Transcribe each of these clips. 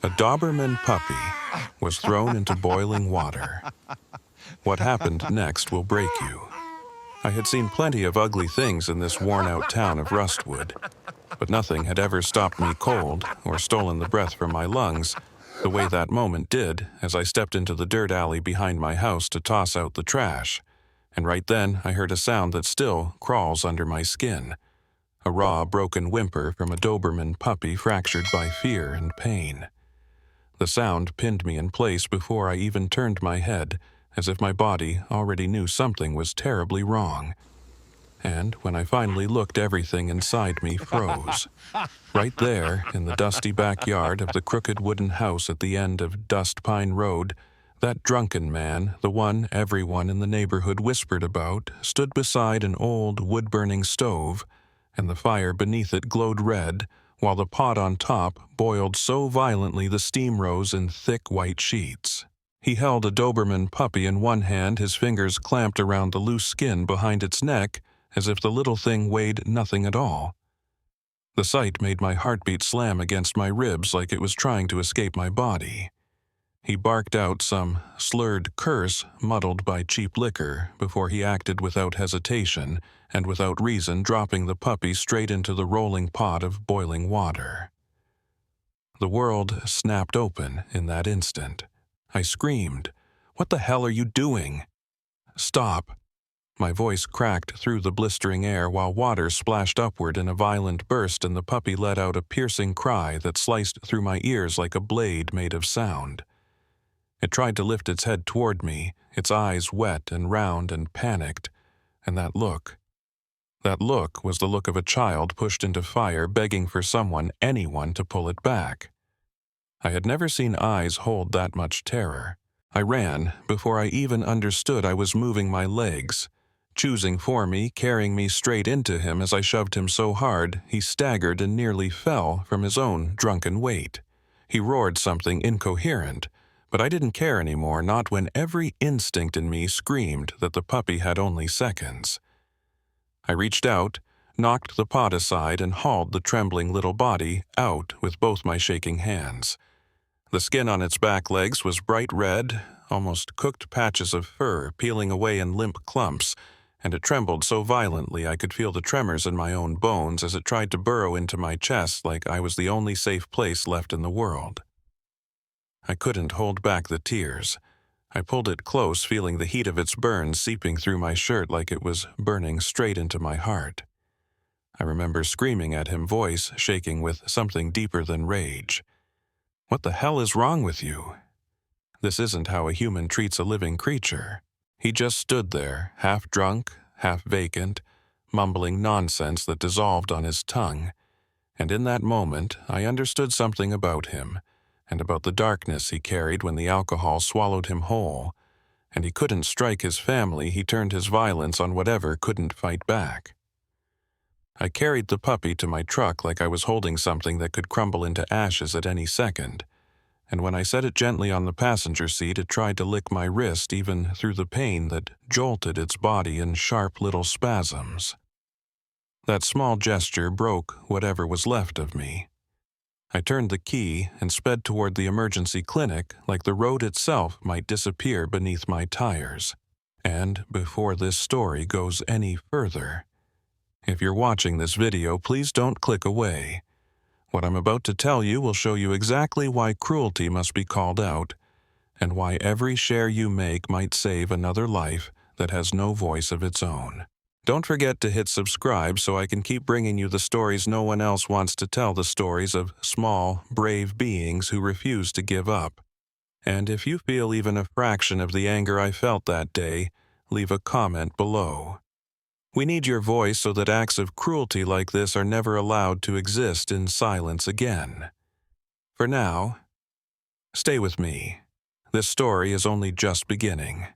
A Doberman puppy was thrown into boiling water. What happened next will break you. I had seen plenty of ugly things in this worn-out town of Rustwood, but nothing had ever stopped me cold or stolen the breath from my lungs the way that moment did as I stepped into the dirt alley behind my house to toss out the trash. And right then I heard a sound that still crawls under my skin. A raw, broken whimper from a Doberman puppy fractured by fear and pain. The sound pinned me in place before I even turned my head, as if my body already knew something was terribly wrong. And when I finally looked, everything inside me froze. Right there, in the dusty backyard of the crooked wooden house at the end of Dust Pine Road, that drunken man, the one everyone in the neighborhood whispered about, stood beside an old wood-burning stove, and the fire beneath it glowed red, while the pot on top boiled so violently the steam rose in thick white sheets. He held a Doberman puppy in one hand, his fingers clamped around the loose skin behind its neck, as if the little thing weighed nothing at all. The sight made my heartbeat slam against my ribs like it was trying to escape my body. He barked out some slurred curse muddled by cheap liquor before he acted without hesitation and without reason, dropping the puppy straight into the rolling pot of boiling water. The world snapped open in that instant. I screamed, "What the hell are you doing?" "Stop." My voice cracked through the blistering air while water splashed upward in a violent burst and the puppy let out a piercing cry that sliced through my ears like a blade made of sound. It tried to lift its head toward me, its eyes wet and round and panicked, and that look was the look of a child pushed into fire begging for someone, anyone, to pull it back. I had never seen eyes hold that much terror. I ran before I even understood I was moving my legs, choosing for me, carrying me straight into him as I shoved him so hard he staggered and nearly fell from his own drunken weight. He roared something incoherent, but I didn't care anymore, not when every instinct in me screamed that the puppy had only seconds. I reached out, knocked the pot aside, and hauled the trembling little body out with both my shaking hands. The skin on its back legs was bright red, almost cooked patches of fur peeling away in limp clumps, and it trembled so violently I could feel the tremors in my own bones as it tried to burrow into my chest like I was the only safe place left in the world. I couldn't hold back the tears. I pulled it close, feeling the heat of its burn seeping through my shirt like it was burning straight into my heart. I remember screaming at him, voice shaking with something deeper than rage. "What the hell is wrong with you? This isn't how a human treats a living creature." He just stood there, half drunk, half vacant, mumbling nonsense that dissolved on his tongue. And in that moment, I understood something about him, and about the darkness he carried when the alcohol swallowed him whole. And he couldn't strike his family, he turned his violence on whatever couldn't fight back. I carried the puppy to my truck like I was holding something that could crumble into ashes at any second. And when I set it gently on the passenger seat, it tried to lick my wrist even through the pain that jolted its body in sharp little spasms. That small gesture broke whatever was left of me. I turned the key and sped toward the emergency clinic like the road itself might disappear beneath my tires. And before this story goes any further, if you're watching this video, please don't click away. What I'm about to tell you will show you exactly why cruelty must be called out, and why every share you make might save another life that has no voice of its own. Don't forget to hit subscribe so I can keep bringing you the stories no one else wants to tell, the stories of small, brave beings who refuse to give up. And if you feel even a fraction of the anger I felt that day, leave a comment below. We need your voice so that acts of cruelty like this are never allowed to exist in silence again. For now, stay with me. This story is only just beginning.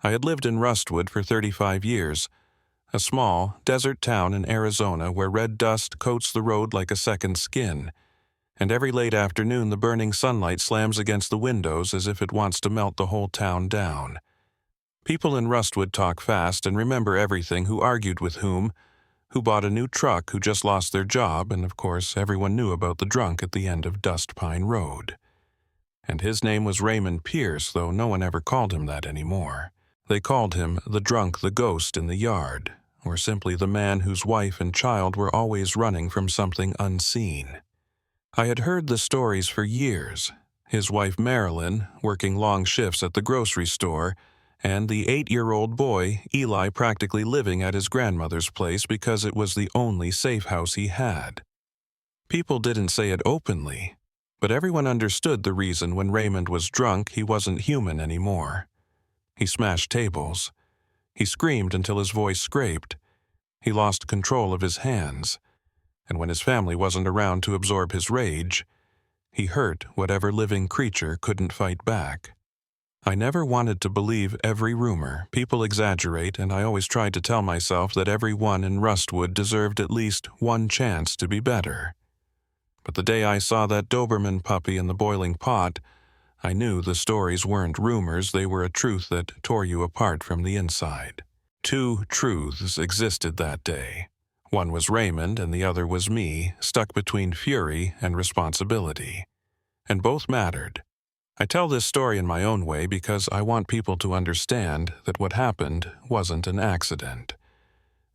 I had lived in Rustwood for 35 years, a small, desert town in Arizona where red dust coats the road like a second skin, and every late afternoon the burning sunlight slams against the windows as if it wants to melt the whole town down. People in Rustwood talk fast and remember everything, who argued with whom, who bought a new truck, who just lost their job, and of course everyone knew about the drunk at the end of Dust Pine Road. And his name was Raymond Pierce, though no one ever called him that anymore. They called him the drunk, the ghost in the yard, or simply the man whose wife and child were always running from something unseen. I had heard the stories for years. His wife Marilyn, working long shifts at the grocery store, and the 8-year-old boy, Eli, practically living at his grandmother's place because it was the only safe house he had. People didn't say it openly, but everyone understood the reason when Raymond was drunk he wasn't human anymore. He smashed tables. He screamed until his voice scraped. He lost control of his hands. And when his family wasn't around to absorb his rage, he hurt whatever living creature couldn't fight back. I never wanted to believe every rumor. People exaggerate, and I always tried to tell myself that everyone in Rustwood deserved at least one chance to be better. But the day I saw that Doberman puppy in the boiling pot, I knew the stories weren't rumors, they were a truth that tore you apart from the inside. 2 truths existed that day. One was Raymond and the other was me, stuck between fury and responsibility. And both mattered. I tell this story in my own way because I want people to understand that what happened wasn't an accident.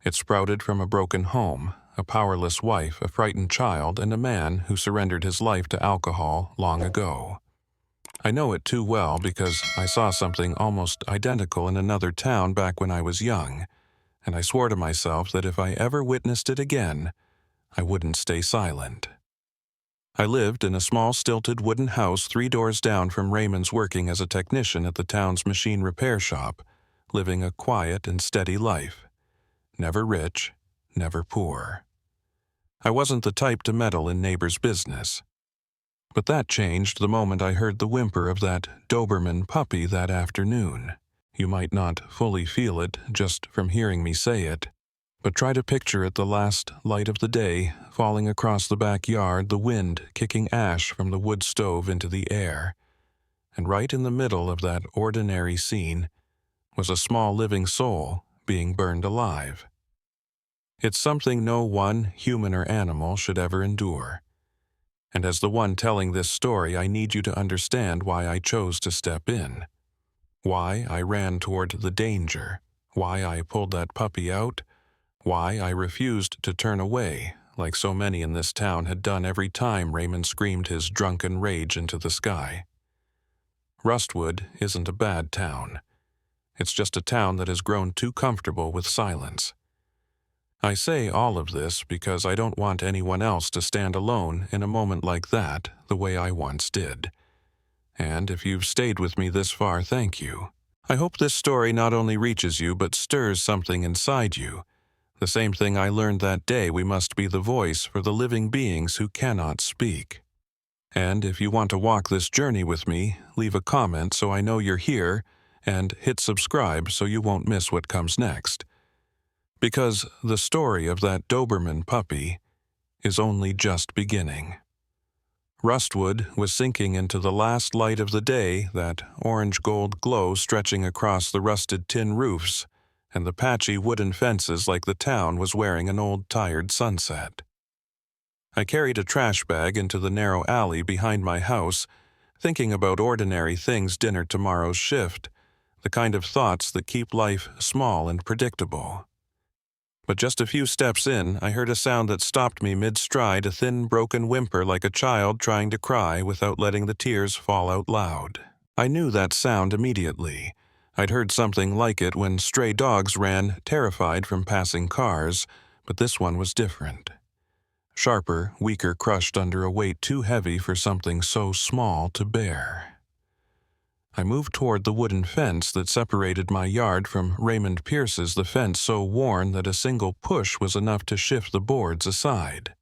It sprouted from a broken home, a powerless wife, a frightened child, and a man who surrendered his life to alcohol long ago. I know it too well because I saw something almost identical in another town back when I was young, and I swore to myself that if I ever witnessed it again, I wouldn't stay silent. I lived in a small stilted wooden house 3 doors down from Raymond's, working as a technician at the town's machine repair shop, living a quiet and steady life. Never rich, never poor. I wasn't the type to meddle in neighbors' business. But that changed the moment I heard the whimper of that Doberman puppy that afternoon. You might not fully feel it just from hearing me say it, but try to picture it, the last light of the day, falling across the backyard, the wind kicking ash from the wood stove into the air. And right in the middle of that ordinary scene was a small living soul being burned alive. It's something no one, human or animal, should ever endure. And as the one telling this story, I need you to understand why I chose to step in. Why I ran toward the danger. Why I pulled that puppy out. Why I refused to turn away, like so many in this town had done every time Raymond screamed his drunken rage into the sky. Rustwood isn't a bad town. It's just a town that has grown too comfortable with silence. I say all of this because I don't want anyone else to stand alone in a moment like that the way I once did. And if you've stayed with me this far, thank you. I hope this story not only reaches you but stirs something inside you. The same thing I learned that day: we must be the voice for the living beings who cannot speak. And if you want to walk this journey with me, leave a comment so I know you're here, and hit subscribe so you won't miss what comes next. Because the story of that Doberman puppy is only just beginning. Rustwood was sinking into the last light of the day, that orange-gold glow stretching across the rusted tin roofs and the patchy wooden fences like the town was wearing an old tired sunset. I carried a trash bag into the narrow alley behind my house, thinking about ordinary things: dinner, tomorrow's shift, the kind of thoughts that keep life small and predictable. But just a few steps in, I heard a sound that stopped me mid-stride, a thin, broken whimper like a child trying to cry without letting the tears fall out loud. I knew that sound immediately. I'd heard something like it when stray dogs ran, terrified, from passing cars, but this one was different. Sharper, weaker, crushed under a weight too heavy for something so small to bear. I moved toward the wooden fence that separated my yard from Raymond Pierce's, the fence so worn that a single push was enough to shift the boards aside.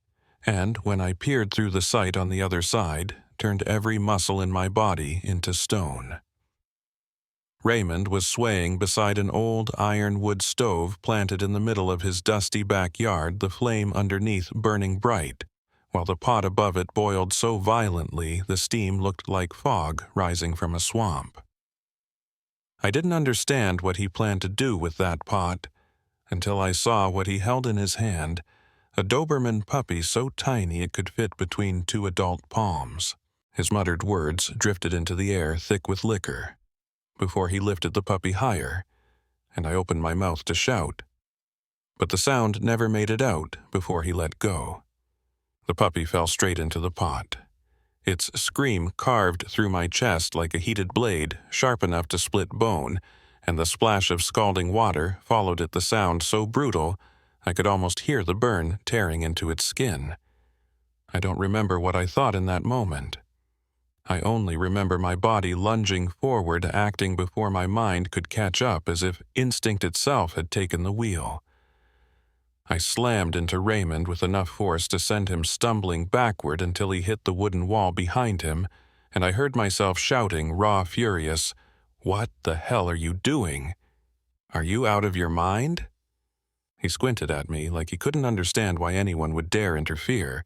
And when I peered through the sight on the other side, turned every muscle in my body into stone. Raymond was swaying beside an old ironwood stove planted in the middle of his dusty backyard, the flame underneath burning bright, while the pot above it boiled so violently the steam looked like fog rising from a swamp. I didn't understand what he planned to do with that pot until I saw what he held in his hand, a Doberman puppy so tiny it could fit between 2 adult palms. His muttered words drifted into the air thick with liquor, before he lifted the puppy higher, and I opened my mouth to shout. But the sound never made it out before he let go. The puppy fell straight into the pot. Its scream carved through my chest like a heated blade, sharp enough to split bone, and the splash of scalding water followed it, the sound so brutal I could almost hear the burn tearing into its skin. I don't remember what I thought in that moment. I only remember my body lunging forward, acting before my mind could catch up, as if instinct itself had taken the wheel. I slammed into Raymond with enough force to send him stumbling backward until he hit the wooden wall behind him, and I heard myself shouting, raw furious, "What the hell are you doing? Are you out of your mind?" He squinted at me like he couldn't understand why anyone would dare interfere,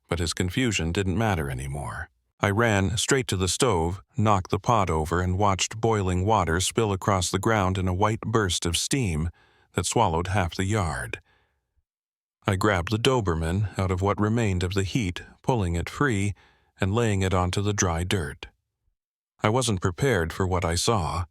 but his confusion didn't matter anymore. I ran straight to the stove, knocked the pot over, and watched boiling water spill across the ground in a white burst of steam that swallowed half the yard. I grabbed the Doberman out of what remained of the heat, pulling it free and laying it onto the dry dirt. I wasn't prepared for what I saw.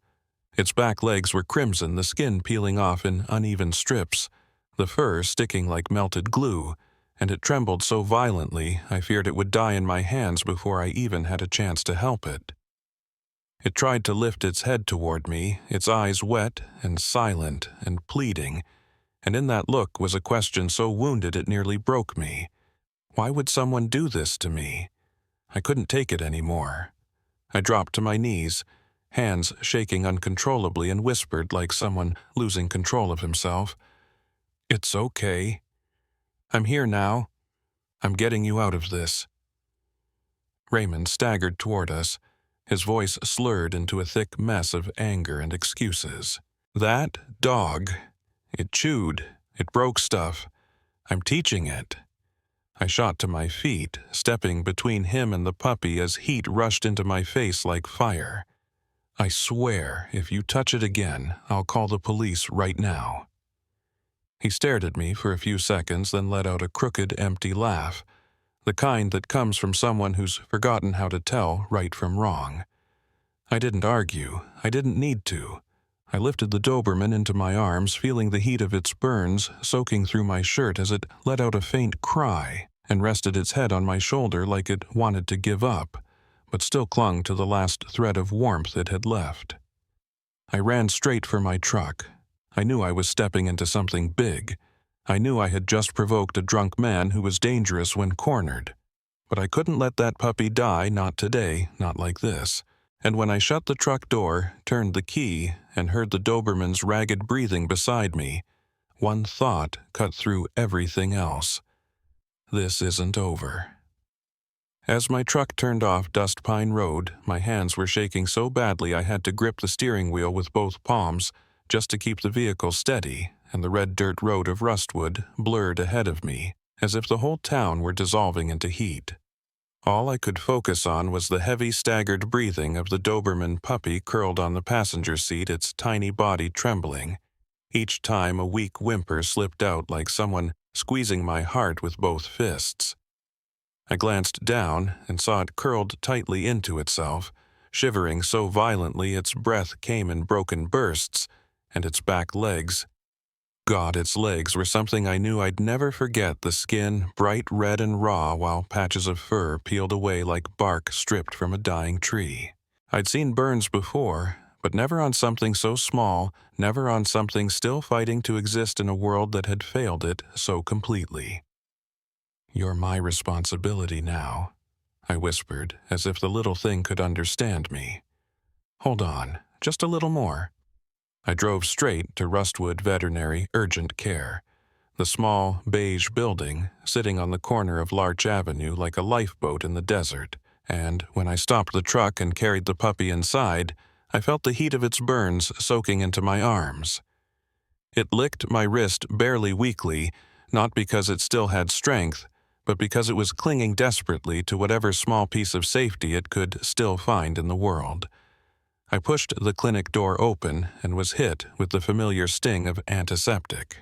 Its back legs were crimson, the skin peeling off in uneven strips, the fur sticking like melted glue, and it trembled so violently I feared it would die in my hands before I even had a chance to help it. It tried to lift its head toward me, its eyes wet and silent and pleading, and in that look was a question so wounded it nearly broke me. Why would someone do this to me? I couldn't take it anymore. I dropped to my knees, hands shaking uncontrollably, and whispered like someone losing control of himself, "It's okay. I'm here now. I'm getting you out of this." Raymond staggered toward us, his voice slurred into a thick mess of anger and excuses. "That dog. It chewed. It broke stuff. I'm teaching it." I shot to my feet, stepping between him and the puppy as heat rushed into my face like fire. "I swear, if you touch it again, I'll call the police right now." He stared at me for a few seconds, then let out a crooked, empty laugh, the kind that comes from someone who's forgotten how to tell right from wrong. I didn't argue. I didn't need to. I lifted the Doberman into my arms, feeling the heat of its burns soaking through my shirt as it let out a faint cry and rested its head on my shoulder like it wanted to give up, but still clung to the last thread of warmth it had left. I ran straight for my truck. I knew I was stepping into something big. I knew I had just provoked a drunk man who was dangerous when cornered. But I couldn't let that puppy die, not today, not like this. And when I shut the truck door, turned the key, and heard the Doberman's ragged breathing beside me, one thought cut through everything else. This isn't over. As my truck turned off Dust Pine Road, my hands were shaking so badly I had to grip the steering wheel with both palms just to keep the vehicle steady, and the red dirt road of Rustwood blurred ahead of me, as if the whole town were dissolving into heat. All I could focus on was the heavy, staggered breathing of the Doberman puppy curled on the passenger seat, its tiny body trembling. Each time a weak whimper slipped out like someone squeezing my heart with both fists. I glanced down and saw it curled tightly into itself, shivering so violently its breath came in broken bursts, and its back legs. God, its legs were something I knew I'd never forget, the skin bright red and raw while patches of fur peeled away like bark stripped from a dying tree. I'd seen burns before, but never on something so small, never on something still fighting to exist in a world that had failed it so completely. "You're my responsibility now," I whispered, as if the little thing could understand me. "Hold on, just a little more." I drove straight to Rustwood Veterinary Urgent Care, the small, beige building sitting on the corner of Larch Avenue like a lifeboat in the desert, and when I stopped the truck and carried the puppy inside, I felt the heat of its burns soaking into my arms. It licked my wrist barely weakly, not because it still had strength, but because it was clinging desperately to whatever small piece of safety it could still find in the world. I pushed the clinic door open and was hit with the familiar sting of antiseptic.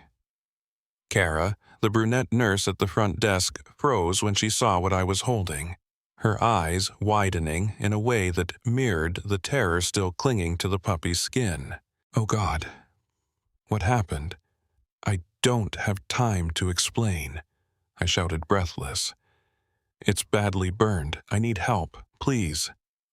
Kara, the brunette nurse at the front desk, froze when she saw what I was holding. her eyes widening in a way that mirrored the terror still clinging to the puppy's skin. "Oh God, what happened? I don't have time to explain," I shouted, breathless. "It's badly burned. I need help, please."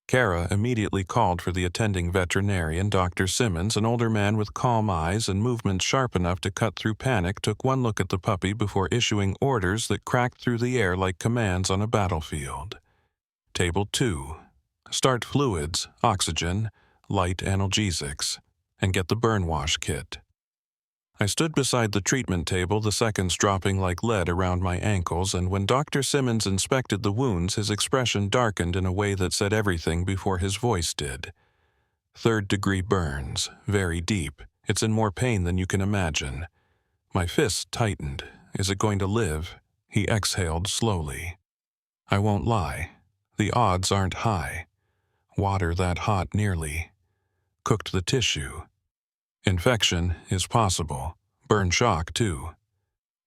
Kara immediately called for the attending veterinarian, Dr. Simmons. An older man with calm eyes and movements sharp enough to cut through panic took one look at the puppy before issuing orders that cracked through the air like commands on a battlefield. Table 2. Start fluids, oxygen, light analgesics, and get the burn wash kit. I stood beside the treatment table, the seconds dropping like lead around my ankles, and when Dr. Simmons inspected the wounds, his expression darkened in a way that said everything before his voice did. "Third-degree burns, very deep. It's in more pain than you can imagine." My fist tightened. "Is it going to live?" He exhaled slowly. "I won't lie. The odds aren't high. Water that hot nearly cooked the tissue. Infection is possible, burn shock too.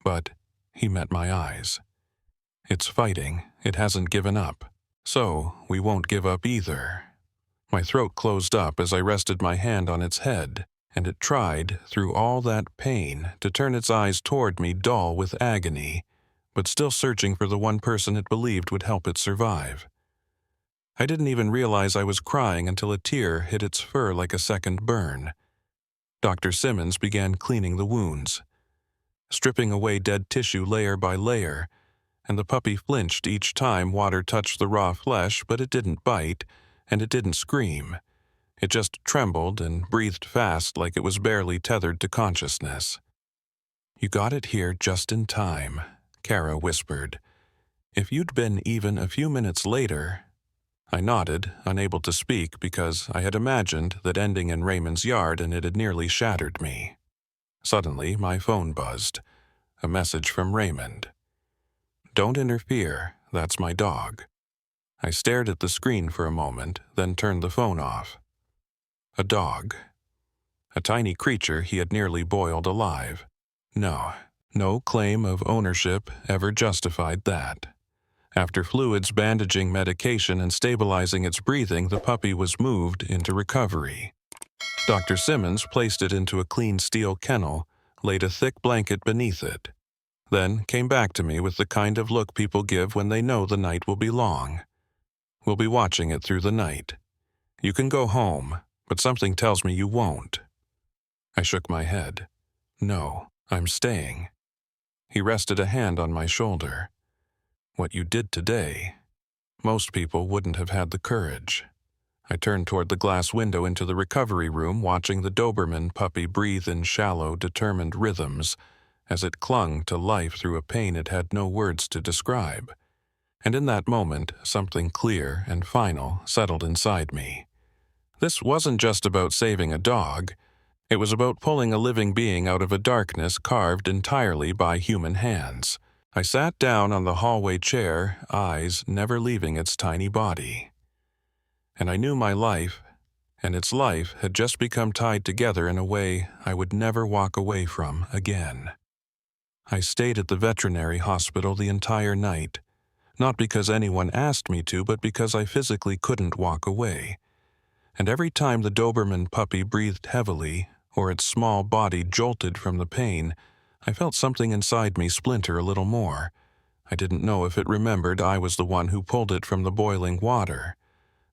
But," he met my eyes, "it's fighting, it hasn't given up. So, we won't give up either." My throat closed up as I rested my hand on its head, and it tried, through all that pain, to turn its eyes toward me dull with agony, but still searching for the one person it believed would help it survive. I didn't even realize I was crying until a tear hit its fur like a second burn. Dr. Simmons began cleaning the wounds, stripping away dead tissue layer by layer, and the puppy flinched each time water touched the raw flesh, but it didn't bite, and it didn't scream. It just trembled and breathed fast like it was barely tethered to consciousness. "You got it here just in time," Kara whispered. "If you'd been even a few minutes later—" I nodded, unable to speak because I had imagined that ending in Raymond's yard and it had nearly shattered me. Suddenly, my phone buzzed. A message from Raymond. "Don't interfere, that's my dog." I stared at the screen for a moment, then turned the phone off. A dog. A tiny creature he had nearly boiled alive. No claim of ownership ever justified that. After fluids, bandaging, medication, and stabilizing its breathing, the puppy was moved into recovery. Dr. Simmons placed it into a clean steel kennel, laid a thick blanket beneath it, then came back to me with the kind of look people give when they know the night will be long. "We'll be watching it through the night. You can go home, but something tells me you won't." I shook my head. "No, I'm staying." He rested a hand on my shoulder. "What you did today, most people wouldn't have had the courage." I turned toward the glass window into the recovery room, watching the Doberman puppy breathe in shallow, determined rhythms as it clung to life through a pain it had no words to describe. And in that moment, something clear and final settled inside me. This wasn't just about saving a dog. It was about pulling a living being out of a darkness carved entirely by human hands. I sat down on the hallway chair, eyes never leaving its tiny body. And I knew my life, and its life, had just become tied together in a way I would never walk away from again. I stayed at the veterinary hospital the entire night, not because anyone asked me to, but because I physically couldn't walk away. And every time the Doberman puppy breathed heavily, or its small body jolted from the pain, I felt something inside me splinter a little more. I didn't know if it remembered I was the one who pulled it from the boiling water,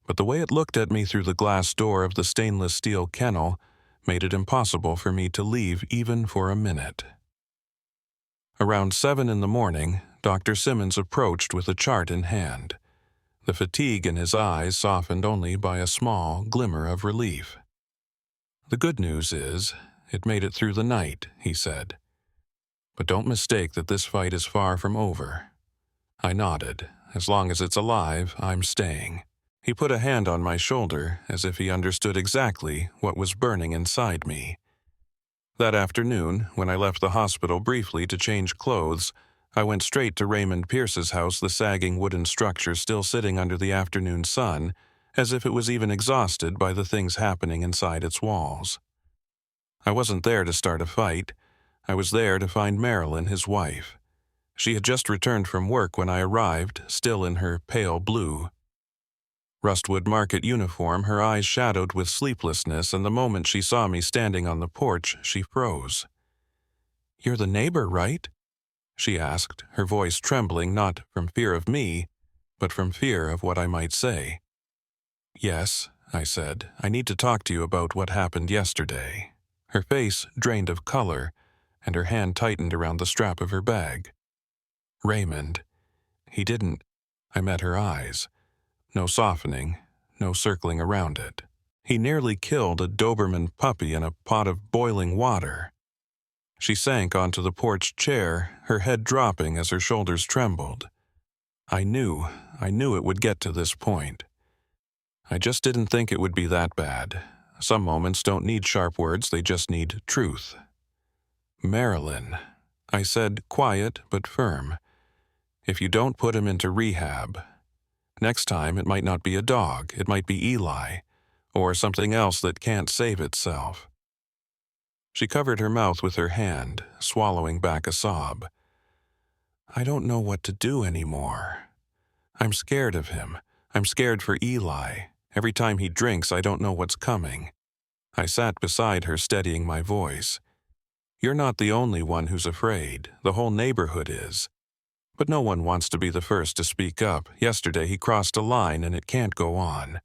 but the way it looked at me through the glass door of the stainless steel kennel made it impossible for me to leave even for a minute. Around 7 in the morning, Dr. Simmons approached with a chart in hand. The fatigue in his eyes softened only by a small glimmer of relief. "The good news is, it made it through the night," he said. "But don't mistake that this fight is far from over." I nodded. "As long as it's alive, I'm staying." He put a hand on my shoulder, as if he understood exactly what was burning inside me. That afternoon, when I left the hospital briefly to change clothes, I went straight to Raymond Pierce's house, the sagging wooden structure still sitting under the afternoon sun, as if it was even exhausted by the things happening inside its walls. I wasn't there to start a fight. I was there to find Marilyn, his wife. She had just returned from work when I arrived, still in her pale blue Rustwood Market uniform, her eyes shadowed with sleeplessness, and the moment she saw me standing on the porch, she froze. "You're the neighbor, right?" she asked, her voice trembling not from fear of me, but from fear of what I might say. "Yes," I said. "I need to talk to you about what happened yesterday." Her face drained of color, and her hand tightened around the strap of her bag. "Raymond. He didn't—" I met her eyes. No softening, no circling around it. "He nearly killed a Doberman puppy in a pot of boiling water." She sank onto the porch chair, her head dropping as her shoulders trembled. I knew it would get to this point. I just didn't think it would be that bad. Some moments don't need sharp words, they just need truth. "Marilyn," I said, quiet but firm. "If you don't put him into rehab, next time it might not be a dog, it might be Eli, or something else that can't save itself." She covered her mouth with her hand, swallowing back a sob. "I don't know what to do anymore. I'm scared of him. I'm scared for Eli. Every time he drinks, I don't know what's coming." I sat beside her, steadying my voice. "You're not the only one who's afraid. The whole neighborhood is. But no one wants to be the first to speak up. Yesterday he crossed a line and it can't go on."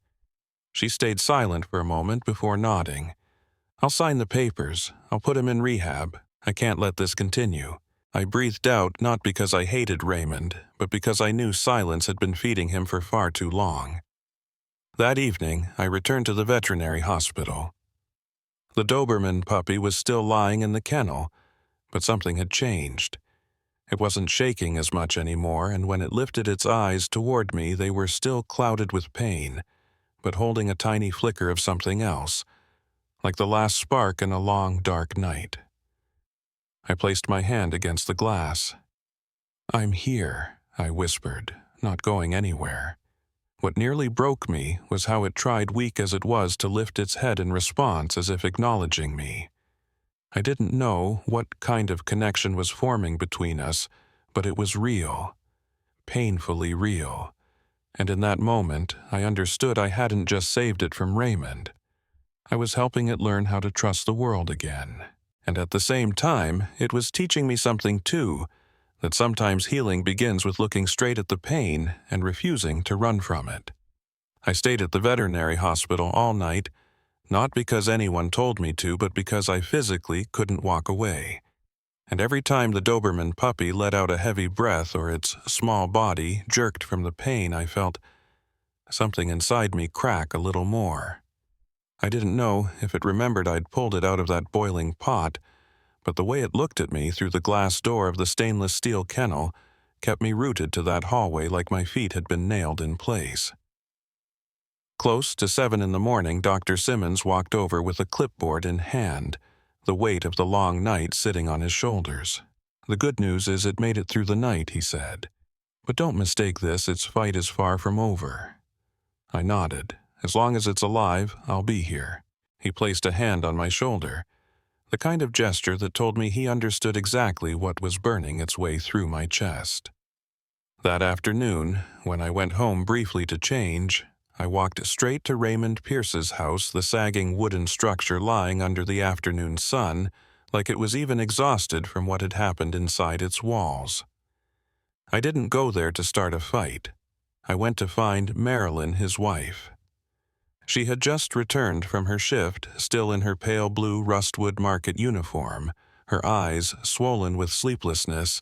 She stayed silent for a moment before nodding. "I'll sign the papers. I'll put him in rehab. I can't let this continue." I breathed out, not because I hated Raymond, but because I knew silence had been feeding him for far too long. That evening, I returned to the veterinary hospital. The Doberman puppy was still lying in the kennel, but something had changed. It wasn't shaking as much anymore, and when it lifted its eyes toward me, they were still clouded with pain, but holding a tiny flicker of something else, like the last spark in a long, dark night. I placed my hand against the glass. "I'm here," I whispered, "not going anywhere." What nearly broke me was how it tried, weak as it was, to lift its head in response, as if acknowledging me. I didn't know what kind of connection was forming between us, but it was real, painfully real, and in that moment I understood I hadn't just saved it from Raymond. I was helping it learn how to trust the world again. And at the same time, it was teaching me something too, that sometimes healing begins with looking straight at the pain and refusing to run from it. I stayed at the veterinary hospital all night, not because anyone told me to, but because I physically couldn't walk away. And every time the Doberman puppy let out a heavy breath or its small body jerked from the pain, I felt something inside me crack a little more. I didn't know if it remembered I'd pulled it out of that boiling pot, but the way it looked at me through the glass door of the stainless steel kennel kept me rooted to that hallway like my feet had been nailed in place. Close to 7 in the morning, Dr. Simmons walked over with a clipboard in hand, the weight of the long night sitting on his shoulders. "The good news is it made it through the night," he said. "But don't mistake this, its fight is far from over." I nodded. "As long as it's alive, I'll be here." He placed a hand on my shoulder, the kind of gesture that told me he understood exactly what was burning its way through my chest. That afternoon, when I went home briefly to change, I walked straight to Raymond Pierce's house, the sagging wooden structure lying under the afternoon sun, like it was even exhausted from what had happened inside its walls. I didn't go there to start a fight. I went to find Marilyn, his wife. She had just returned from her shift, still in her pale blue Rustwood Market uniform, her eyes swollen with sleeplessness,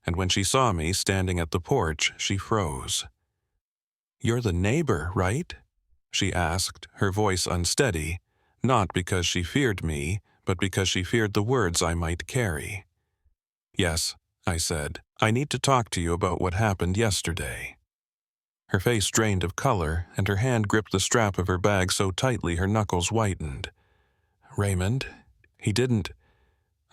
and when she saw me standing at the porch, she froze. "You're the neighbor, right?" she asked, her voice unsteady, not because she feared me, but because she feared the words I might carry. "Yes," I said. "I need to talk to you about what happened yesterday." Her face drained of color, and her hand gripped the strap of her bag so tightly her knuckles whitened. "Raymond, he didn't—"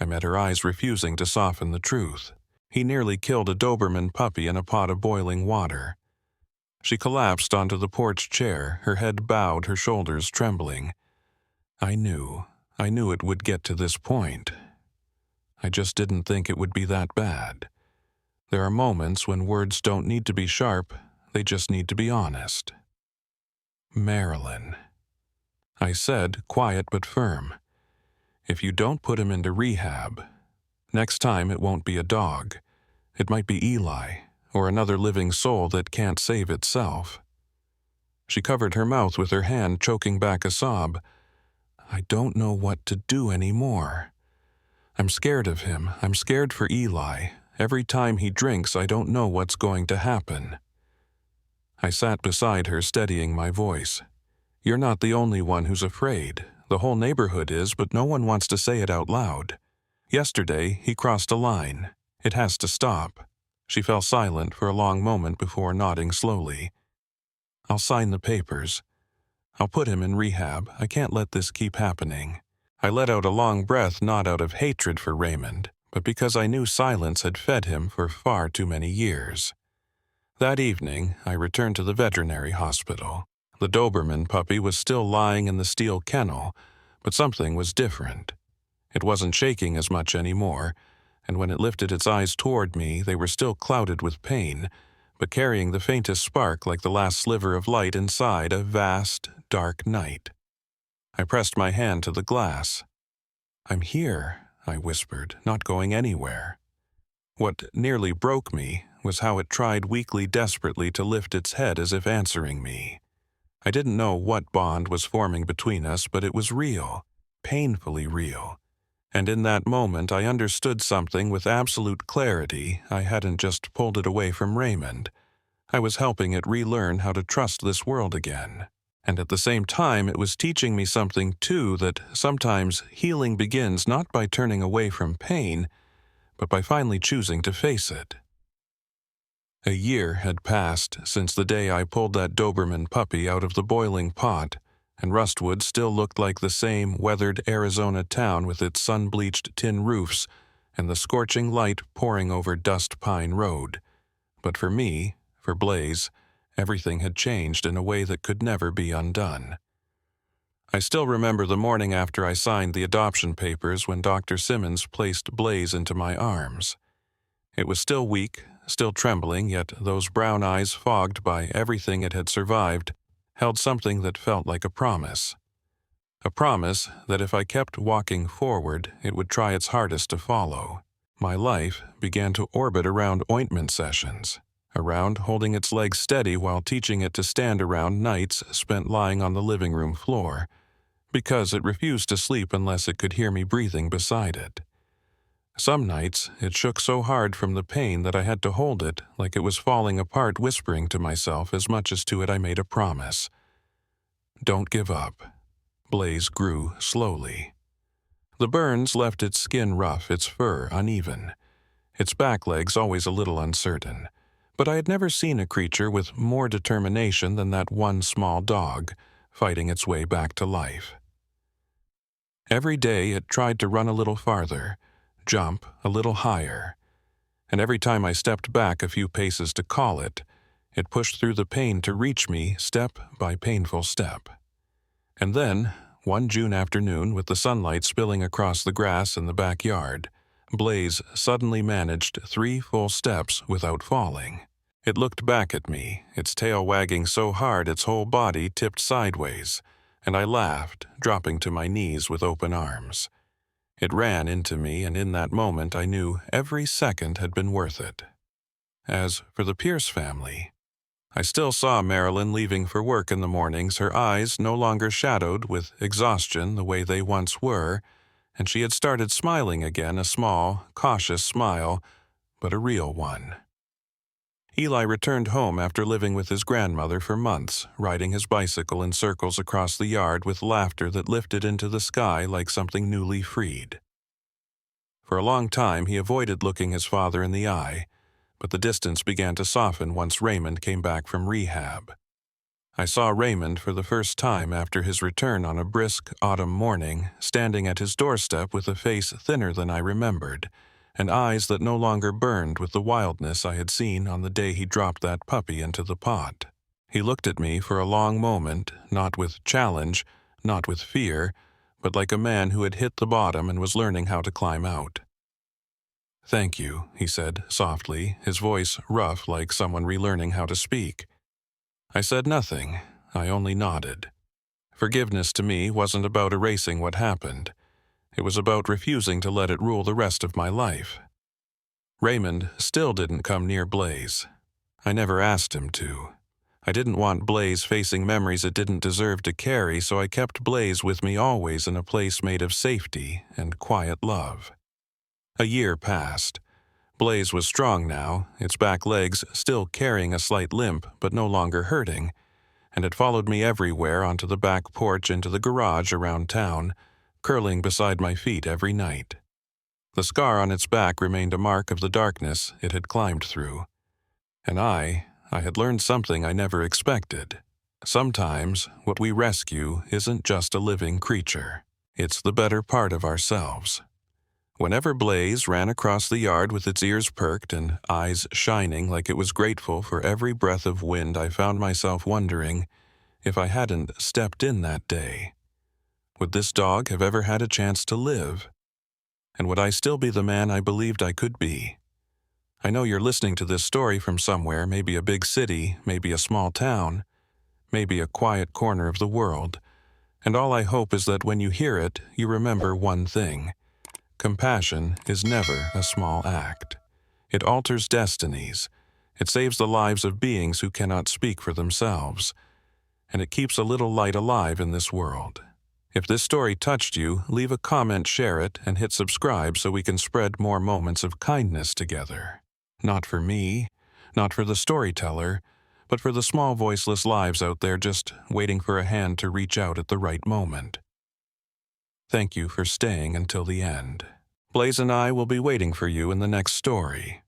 I met her eyes, refusing to soften the truth. "He nearly killed a Doberman puppy in a pot of boiling water." She collapsed onto the porch chair, her head bowed, her shoulders trembling. I knew it would get to this point. I just didn't think it would be that bad. There are moments when words don't need to be sharp, they just need to be honest. Marilyn. I said, quiet but firm. If you don't put him into rehab, next time it won't be a dog. It might be Eli, or another living soul that can't save itself. She covered her mouth with her hand, choking back a sob. I don't know what to do anymore. I'm scared of him. I'm scared for Eli. Every time he drinks, I don't know what's going to happen. I sat beside her, steadying my voice. You're not the only one who's afraid. The whole neighborhood is, but no one wants to say it out loud. Yesterday, he crossed a line. It has to stop. She fell silent for a long moment before nodding slowly. I'll sign the papers. I'll put him in rehab. I can't let this keep happening. I let out a long breath, not out of hatred for Raymond, but because I knew silence had fed him for far too many years. That evening, I returned to the veterinary hospital. The Doberman puppy was still lying in the steel kennel, but something was different. It wasn't shaking as much anymore, and when it lifted its eyes toward me, they were still clouded with pain, but carrying the faintest spark like the last sliver of light inside a vast, dark night. I pressed my hand to the glass. I'm here, I whispered, not going anywhere. What nearly broke me was how it tried weakly, desperately to lift its head as if answering me. I didn't know what bond was forming between us, but it was real, painfully real. And in that moment, I understood something with absolute clarity. I hadn't just pulled it away from Raymond. I was helping it relearn how to trust this world again. And at the same time, it was teaching me something, too, that sometimes healing begins not by turning away from pain, but by finally choosing to face it. A year had passed since the day I pulled that Doberman puppy out of the boiling pot, and Rustwood still looked like the same weathered Arizona town with its sun-bleached tin roofs and the scorching light pouring over Dust Pine Road. But for me, for Blaze, everything had changed in a way that could never be undone. I still remember the morning after I signed the adoption papers when Dr. Simmons placed Blaze into my arms. It was still weak, still trembling, yet those brown eyes, fogged by everything it had survived, held something that felt like a promise. A promise that if I kept walking forward, it would try its hardest to follow. My life began to orbit around ointment sessions, around holding its legs steady while teaching it to stand around nights spent lying on the living room floor, because it refused to sleep unless it could hear me breathing beside it. Some nights, it shook so hard from the pain that I had to hold it like it was falling apart, whispering to myself as much as to it I made a promise. Don't give up. Blaze grew slowly. The burns left its skin rough, its fur uneven, its back legs always a little uncertain. But I had never seen a creature with more determination than that one small dog, fighting its way back to life. Every day it tried to run a little farther, jump a little higher, and every time I stepped back a few paces to call it, it pushed through the pain to reach me step by painful step. And then, one June afternoon, with the sunlight spilling across the grass in the backyard, Blaze suddenly managed 3 full steps without falling. It looked back at me, its tail wagging so hard its whole body tipped sideways, and I laughed, dropping to my knees with open arms. It ran into me, and in that moment I knew every second had been worth it. As for the Pierce family, I still saw Marilyn leaving for work in the mornings, her eyes no longer shadowed with exhaustion the way they once were, and she had started smiling again, a small, cautious smile, but a real one. Eli returned home after living with his grandmother for months, riding his bicycle in circles across the yard with laughter that lifted into the sky like something newly freed. For a long time he avoided looking his father in the eye, but the distance began to soften once Raymond came back from rehab. I saw Raymond for the first time after his return on a brisk autumn morning, standing at his doorstep with a face thinner than I remembered, and eyes that no longer burned with the wildness I had seen on the day he dropped that puppy into the pot. He looked at me for a long moment, not with challenge, not with fear, but like a man who had hit the bottom and was learning how to climb out. "Thank you," he said softly, his voice rough like someone relearning how to speak. I said nothing. I only nodded. Forgiveness to me wasn't about erasing what happened. It was about refusing to let it rule the rest of my life. Raymond still didn't come near Blaze. I never asked him to. I didn't want Blaze facing memories it didn't deserve to carry, so I kept Blaze with me always in a place made of safety and quiet love. A year passed. Blaze was strong now, its back legs still carrying a slight limp but no longer hurting, and it followed me everywhere onto the back porch into the garage around town, curling beside my feet every night. The scar on its back remained a mark of the darkness it had climbed through. And I had learned something I never expected. Sometimes what we rescue isn't just a living creature. It's the better part of ourselves. Whenever Blaze ran across the yard with its ears perked and eyes shining like it was grateful for every breath of wind, I found myself wondering if I hadn't stepped in that day. Would this dog have ever had a chance to live? And would I still be the man I believed I could be? I know you're listening to this story from somewhere, maybe a big city, maybe a small town, maybe a quiet corner of the world, and all I hope is that when you hear it, you remember one thing. Compassion is never a small act. It alters destinies. It saves the lives of beings who cannot speak for themselves. And it keeps a little light alive in this world. If this story touched you, leave a comment, share it, and hit subscribe so we can spread more moments of kindness together. Not for me, not for the storyteller, but for the small voiceless lives out there just waiting for a hand to reach out at the right moment. Thank you for staying until the end. Blaze and I will be waiting for you in the next story.